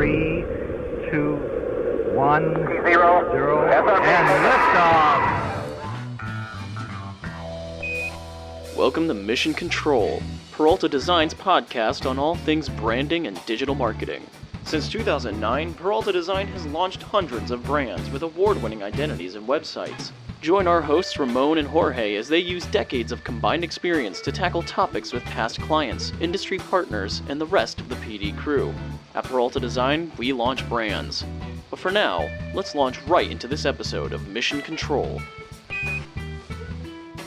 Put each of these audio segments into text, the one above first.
3, 2, 1, 0, and liftoff. Welcome to Mission Control, Peralta Design's podcast on all things branding and digital marketing. Since 2009, Peralta Design has launched hundreds of brands with award-winning identities and websites. Join our hosts Ramon and Jorge as they use decades of combined experience to tackle topics with past clients, industry partners, and the rest of the PD crew. At Peralta Design, we launch brands. But for now, let's launch right into this episode of Mission Control.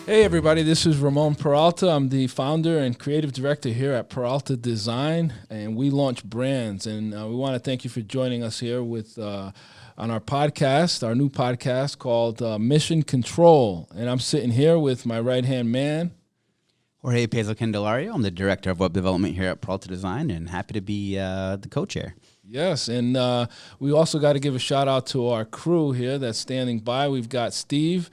Hey everybody, this is Ramon Peralta. I'm the founder and creative director here at Peralta Design, and we launch brands. And we want to thank you for joining us here with on our podcast, our new podcast called Mission Control. And I'm sitting here with my right-hand man, Jorge Pezo-Candelario. I'm the director of web development here at Peralta Design, and happy to be the co-chair. Yes, and we also got to give a shout out to our crew here that's standing by. We've got Steve.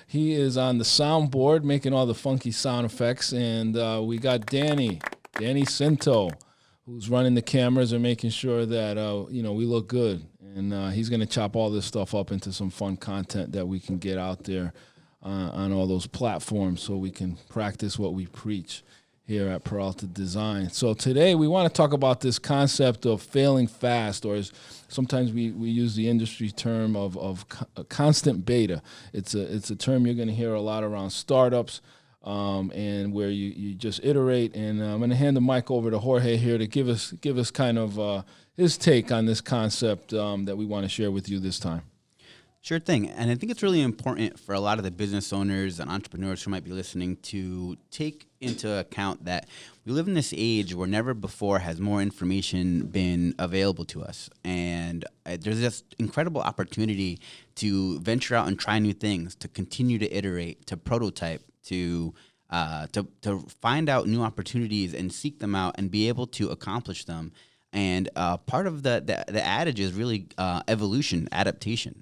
He is on the soundboard making all the funky sound effects. And we got Danny Cinto, who's running the cameras and making sure that, we look good. And he's going to chop all this stuff up into some fun content that we can get out there on all those platforms so we can practice what we preach here at Peralta Design. So today we want to talk about this concept of failing fast, or as sometimes we use the industry term of constant beta. It's a term you're going to hear a lot around startups, and where you just iterate. And I'm going to hand the mic over to Jorge here to give us kind of his take on this concept that we want to share with you this time. Sure thing. And I think it's really important for a lot of the business owners and entrepreneurs who might be listening to take into account that we live in this age where never before has more information been available to us. And there's this incredible opportunity to venture out and try new things, to continue to iterate, to prototype, to find out new opportunities and seek them out and be able to accomplish them. And part of the adage is really evolution, adaptation.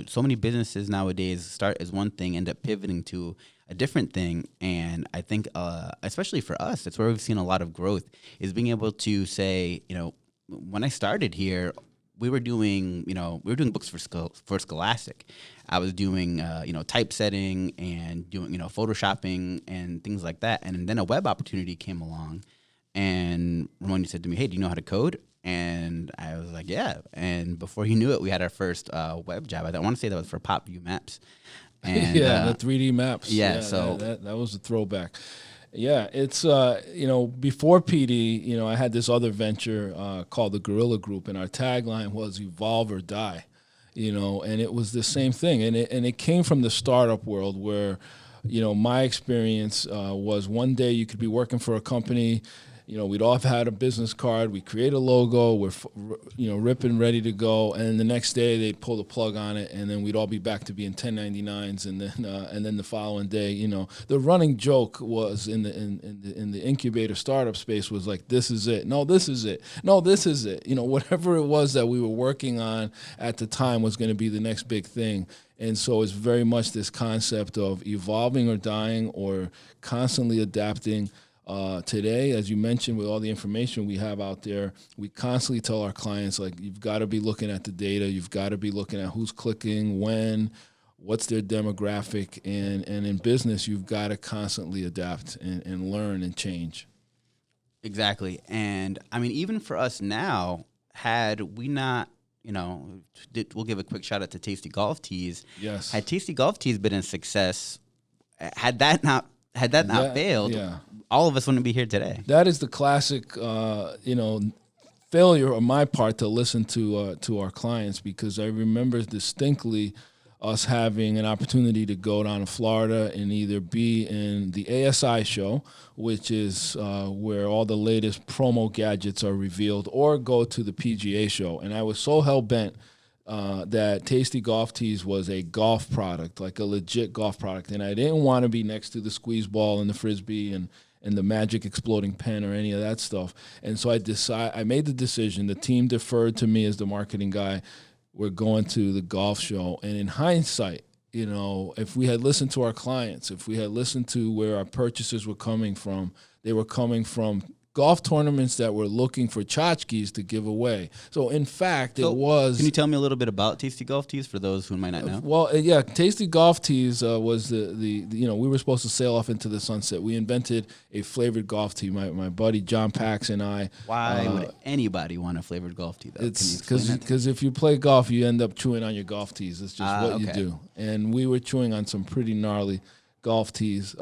So many businesses nowadays start as one thing, end up pivoting to a different thing. And I think, especially for us, that's where we've seen a lot of growth, is being able to say, when I started here, we were doing books for Scholastic. I was doing, typesetting and doing, photoshopping and things like that. And then a web opportunity came along. And Ramon said to me, "Hey, do you know how to code?" And I was like, "Yeah." And before you knew it, we had our first web job. I want to say that was for Pop View Maps. And, the 3D maps. Yeah, so that was a throwback. Yeah, it's before PD, I had this other venture called the Guerrilla Group, and our tagline was "Evolve or Die," and it was the same thing, and it came from the startup world where, my experience was one day you could be working for a company. We'd all have had a business card. We create a logo. We're, ripping, ready to go. And the next day they'd pull the plug on it, and then we'd all be back to being 1099s. And then the following day, the running joke was in the incubator startup space was like, "This is it. No, this is it. No, this is it." Whatever it was that we were working on at the time was going to be the next big thing. And so it's very much this concept of evolving or dying, or constantly adapting. Today, as you mentioned, with all the information we have out there, we constantly tell our clients, like, you've got to be looking at the data. You've got to be looking at who's clicking, when, what's their demographic. And in business, you've got to constantly adapt and learn and change. Exactly. And, even for us now, had we not, we'll give a quick shout out to Tasty Golf Tees. Yes. Had Tasty Golf Tees been a success, had that not failed, all of us wouldn't be here today. That is the classic, failure on my part to listen to our clients, because I remember distinctly us having an opportunity to go down to Florida and either be in the ASI show, which is where all the latest promo gadgets are revealed, or go to the PGA show. And I was so hell-bent that Tasty Golf Tees was a golf product, like a legit golf product. And I didn't want to be next to the squeeze ball and the Frisbee and the magic exploding pen or any of that stuff. And so I made the decision. The team deferred to me as the marketing guy. We're going to the golf show. And in hindsight, if we had listened to our clients, if we had listened to where our purchasers were coming from, they were coming from golf tournaments that were looking for tchotchkes to give away. So in fact, it was. Can you tell me a little bit about Tasty Golf Tees for those who might not know? Well, yeah, Tasty Golf Tees was the we were supposed to sail off into the sunset. We invented a flavored golf tee. My buddy John Pax and I. Why would anybody want a flavored golf tee, though? It's because if you play golf, you end up chewing on your golf tees. It's just what you do. And we were chewing on some pretty gnarly golf tees.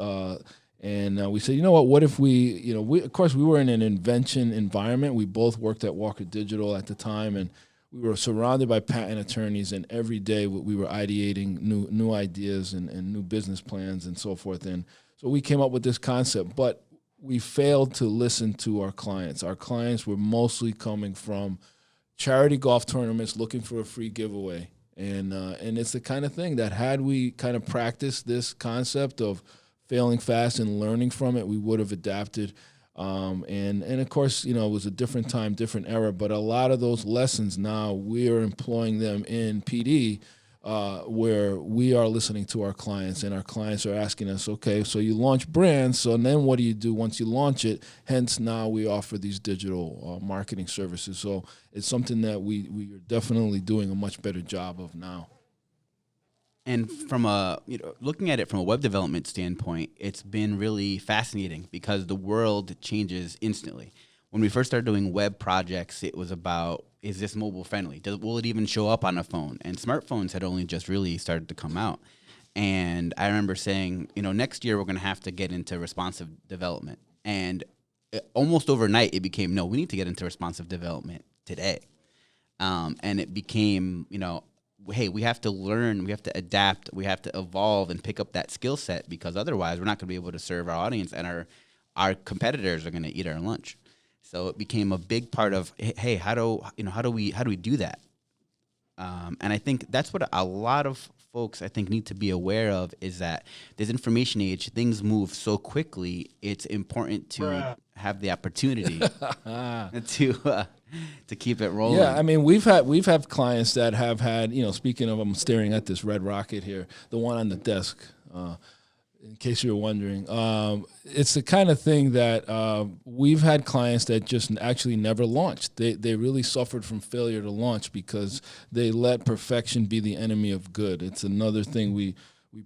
And we said, you know what if we, of course, we were in an invention environment. We both worked at Walker Digital at the time, and we were surrounded by patent attorneys, and every day we were ideating new ideas and new business plans and so forth. And so we came up with this concept, but we failed to listen to our clients. Our clients were mostly coming from charity golf tournaments looking for a free giveaway. And it's the kind of thing that had we kind of practiced this concept of failing fast and learning from it, we would have adapted. And of course, it was a different time, different era, but a lot of those lessons now we are employing them in PD, where we are listening to our clients, and our clients are asking us, okay, so you launch brands, so then what do you do once you launch it? Hence now we offer these digital marketing services. So it's something that we are definitely doing a much better job of now. And from looking at it from a web development standpoint, it's been really fascinating because the world changes instantly. When we first started doing web projects, it was about, is this mobile friendly? Will it even show up on a phone? And smartphones had only just really started to come out. And I remember saying, next year we're going to have to get into responsive development. And almost overnight it became, no, we need to get into responsive development today. And it became, hey, we have to learn, we have to adapt, we have to evolve and pick up that skill set, because otherwise we're not going to be able to serve our audience, and our competitors are going to eat our lunch. So it became a big part of, hey, how do we do that? And I think that's what a lot of folks I think need to be aware of, is that this information age, things move so quickly. It's important to have the opportunity to keep it rolling. Yeah, I mean, we've had clients that have had, speaking of, I'm staring at this red rocket here, the one on the desk, in case you were wondering. It's the kind of thing that we've had clients that just actually never launched. They really suffered from failure to launch because they let perfection be the enemy of good. It's another thing we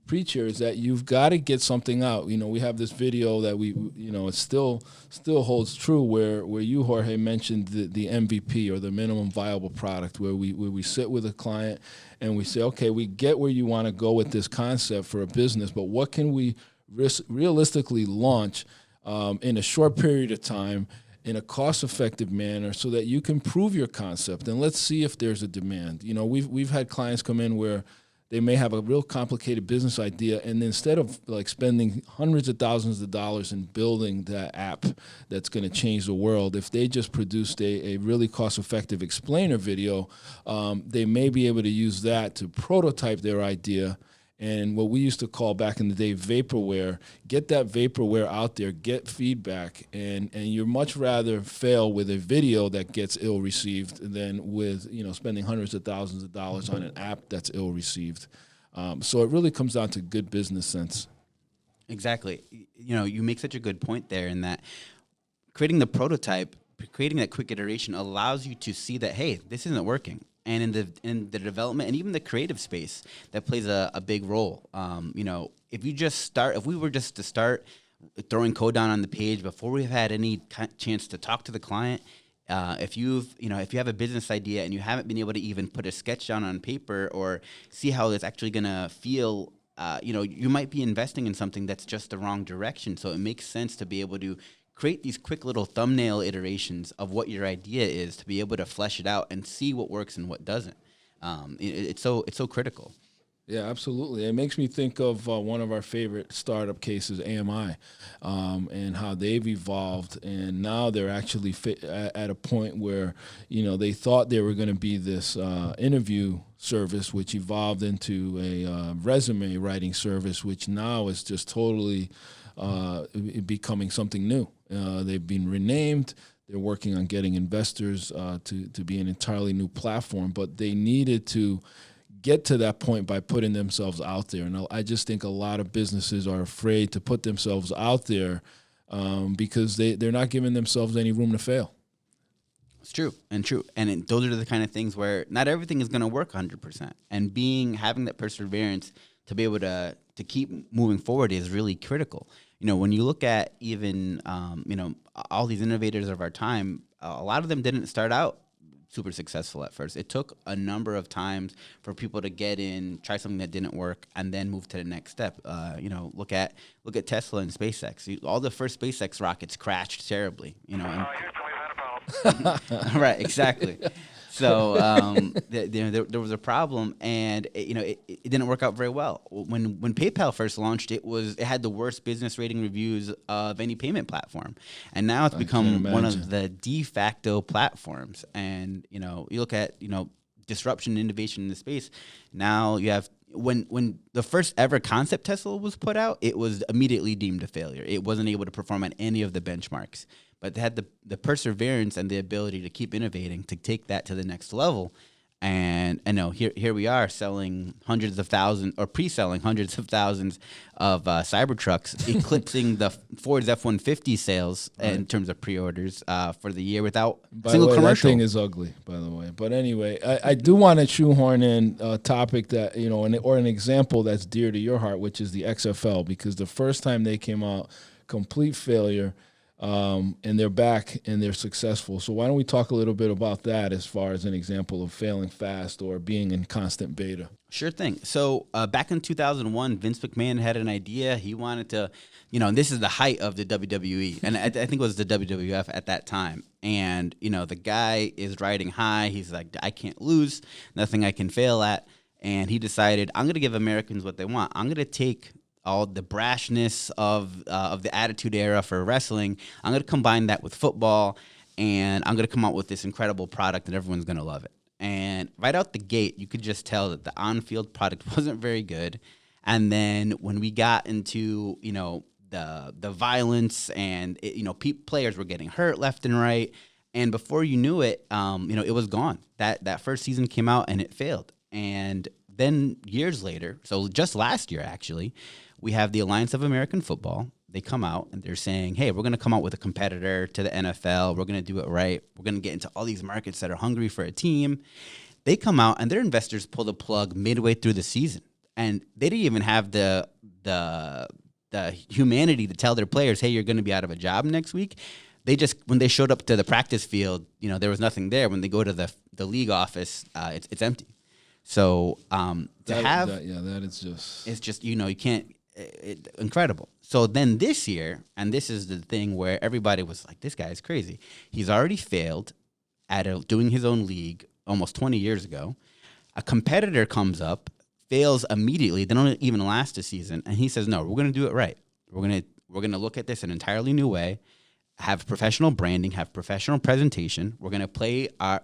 preach here, is that you've got to get something out. We have this video that it still holds true, where you, Jorge, mentioned the MVP, or the minimum viable product, where we sit with a client and we say, okay, we get where you want to go with this concept for a business, but what can we realistically launch in a short period of time in a cost-effective manner so that you can prove your concept, and let's see if there's a demand. We've had clients come in where they may have a real complicated business idea, and instead of spending hundreds of thousands of dollars in building that app that's going to change the world, if they just produced a really cost-effective explainer video, they may be able to use that to prototype their idea. And what we used to call back in the day vaporware, get that vaporware out there, get feedback, and you'd much rather fail with a video that gets ill received than with spending hundreds of thousands of dollars on an app that's ill received. So it really comes down to good business sense. Exactly. You make such a good point there, in that creating the prototype, creating that quick iteration allows you to see that, hey, this isn't working. And in the development and even the creative space, that plays a big role. If we were just to start throwing code down on the page before we've had any chance to talk to the client, if you have a business idea and you haven't been able to even put a sketch down on paper or see how it's actually going to feel, you might be investing in something that's just the wrong direction. So it makes sense to be able to create these quick little thumbnail iterations of what your idea is, to be able to flesh it out and see what works and what doesn't. It's so critical. Yeah, absolutely. It makes me think of one of our favorite startup cases, AMI, and how they've evolved, and now they're actually at a point where they thought they were going to be this interview service, which evolved into a resume writing service, which now is just totally becoming something new. They've been renamed. They're working on getting investors to be an entirely new platform, but they needed to get to that point by putting themselves out there. And I just think a lot of businesses are afraid to put themselves out there because they're not giving themselves any room to fail. It's true. And those are the kind of things where not everything is going to work 100%. And having that perseverance to be able to keep moving forward is really critical. When you look at even, all these innovators of our time, a lot of them didn't start out super successful at first. It took a number of times for people to get in, try something that didn't work, and then move to the next step. Look at Tesla and SpaceX. All the first SpaceX rockets crashed terribly. Right, exactly. So there was a problem, and it didn't work out very well. When PayPal first launched, it had the worst business rating reviews of any payment platform, and now it's become one of the de facto platforms. And you look at disruption and innovation in the space. Now you have when the first ever concept Tesla was put out, it was immediately deemed a failure. It wasn't able to perform on any of the benchmarks. But they had the perseverance and the ability to keep innovating to take that to the next level. And here we are selling hundreds of thousands, or pre-selling hundreds of thousands of Cybertrucks, eclipsing the Ford's F-150 sales in terms of pre-orders for the year without a single commercial. That thing is ugly, by the way. But anyway, I do want to shoehorn in a topic that, or an example that's dear to your heart, which is the XFL, because the first time they came out, complete failure. And they're back and they're successful. So why don't we talk a little bit about that as far as an example of failing fast or being in constant beta? Sure thing. So back in 2001, Vince McMahon had an idea. He wanted to, and this is the height of the WWE, and I think it was the WWF at that time. And, the guy is riding high. He's like, I can't lose, nothing I can fail at. And he decided, I'm going to give Americans what they want. I'm going to take all the brashness of the Attitude Era for wrestling. I'm going to combine that with football, and I'm going to come out with this incredible product, and everyone's going to love it. And right out the gate, you could just tell that the on-field product wasn't very good. And then when we got into the violence and players were getting hurt left and right, and before you knew it, it was gone. That first season came out and it failed. And then years later, so just last year actually, we have the Alliance of American Football. They come out and they're saying, hey, we're going to come out with a competitor to the NFL. We're going to do it right. We're going to get into all these markets that are hungry for a team. They come out and their investors pull the plug midway through the season. And they didn't even have the humanity to tell their players, hey, you're going to be out of a job next week. When they showed up to the practice field, there was nothing there. When they go to the league office, it's empty. So that is just, it's just, you can't, incredible. So then this year, and this is the thing where everybody was like, this guy is crazy. He's already failed at doing his own league almost 20 years ago. A competitor comes up, fails immediately. They don't even last a season. And he says, no, we're going to do it right. We're going to look at this an entirely new way. Have professional branding, have professional presentation. We're gonna pay our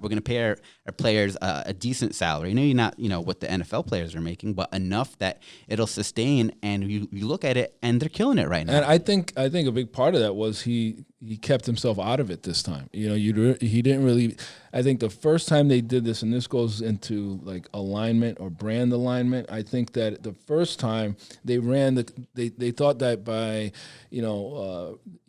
players a decent salary. Maybe not what the NFL players are making, but enough that it'll sustain. And you look at it, and they're killing it right now. And I think a big part of that was he kept himself out of it this time. He didn't really. I think the first time they did this, and this goes into like alignment or brand alignment. I think that the first time they ran they thought that by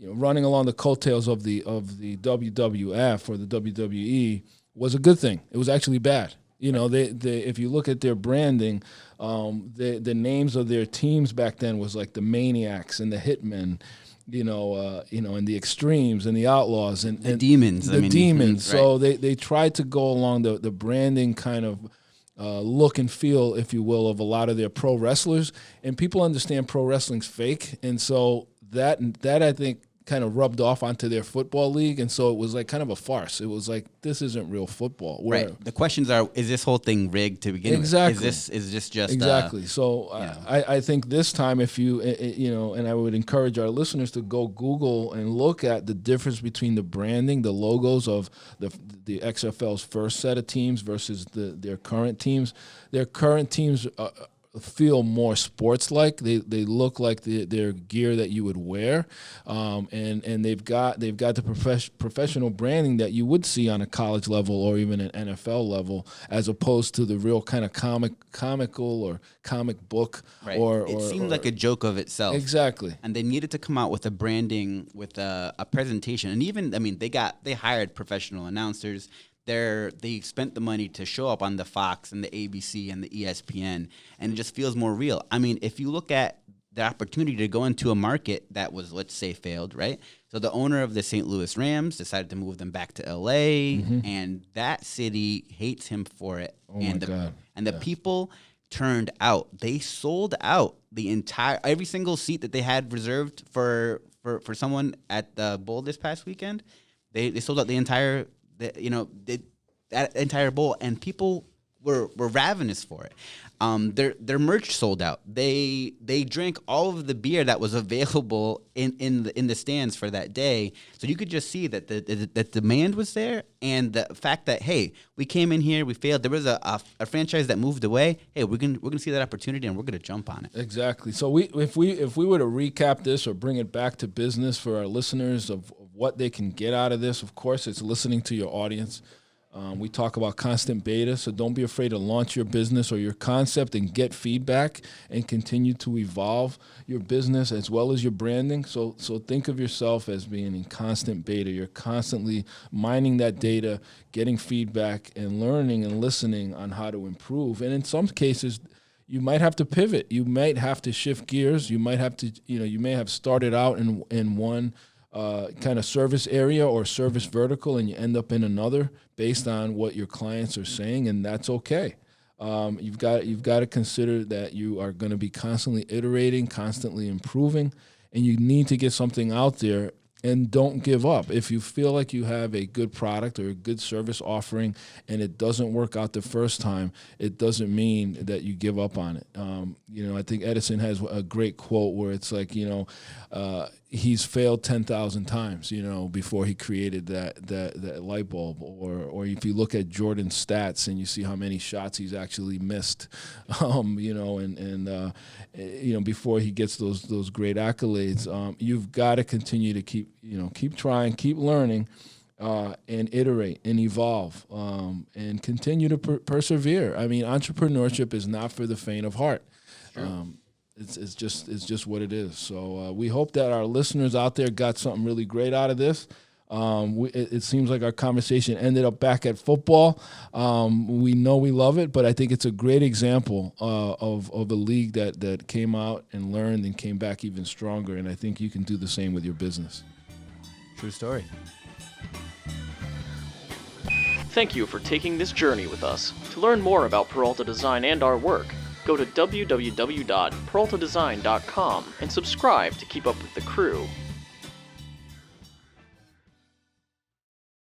running along the coattails of the WWF or the WWE was a good thing. It was actually bad. If you look at their branding, the names of their teams back then was like the Maniacs and the Hitmen, and the Extremes and the Outlaws and the Demons. Demons. Right. So they tried to go along the branding kind of look and feel, if you will, of a lot of their pro wrestlers, and people understand pro wrestling's fake, and so that I think kind of rubbed off onto their football league, and so it was like kind of a farce. It was like, this isn't real football. Right. The questions are, is this whole thing rigged to begin with? Is this just exactly? So I think this time, if you and I would encourage our listeners to go Google and look at the difference between the branding, the logos of the XFL's first set of teams versus their current teams. Their current teams feel more sports-like. They look like they're gear that you would wear, and they've got the professional branding that you would see on a college level or even an NFL level, as opposed to the real kind of comical or comic book. Right. Or it seemed like a joke of itself. Exactly. And they needed to come out with a branding, with a presentation, and even, I mean, they hired professional announcers. They spent the money to show up on the Fox and the ABC and the ESPN, and it just feels more real. I mean, if you look at the opportunity to go into a market that was, let's say, failed, right? So the owner of the St. Louis Rams decided to move them back to LA, and that city hates him for it. Oh my God. And the people turned out. They sold out every single seat that they had reserved for someone at the Bowl this past weekend. They sold out that entire bowl, and people were ravenous for it. Their merch sold out. They drank all of the beer that was available in the stands for that day. So you could just see that the demand was there, and the fact that, hey, we came in here, we failed. There was a franchise that moved away. Hey, we're gonna see that opportunity, and we're gonna jump on it. Exactly. So if we were to recap this or bring it back to business for our listeners of what they can get out of this, of course, it's listening to your audience. We talk about constant beta, so don't be afraid to launch your business or your concept and get feedback and continue to evolve your business as well as your branding. So think of yourself as being in constant beta. You're constantly mining that data, getting feedback, and learning and listening on how to improve. And in some cases, you might have to pivot. You might have to shift gears. You might have to, you may have started out in one kind of service area or service vertical, and you end up in another based on what your clients are saying, and that's okay. You've got to consider that you are going to be constantly iterating, constantly improving, and you need to get something out there. And don't give up. If you feel like you have a good product or a good service offering and it doesn't work out the first time, it doesn't mean that you give up on it. I think Edison has a great quote where it's like, he's failed 10,000 times, before he created that light bulb. Or if you look at Jordan's stats and you see how many shots he's actually missed, before he gets those great accolades, you've got to continue to keep trying, keep learning, and iterate and evolve, and continue to persevere. I mean, entrepreneurship is not for the faint of heart. Sure. It's just what it is. So we hope that our listeners out there got something really great out of this. It seems like our conversation ended up back at football. We know we love it, but I think it's a great example of a league that came out and learned and came back even stronger. And I think you can do the same with your business. True story. Thank you for taking this journey with us. To learn more about Peralta Design and our work, go to www.peraltadesign.com and subscribe to keep up with the crew.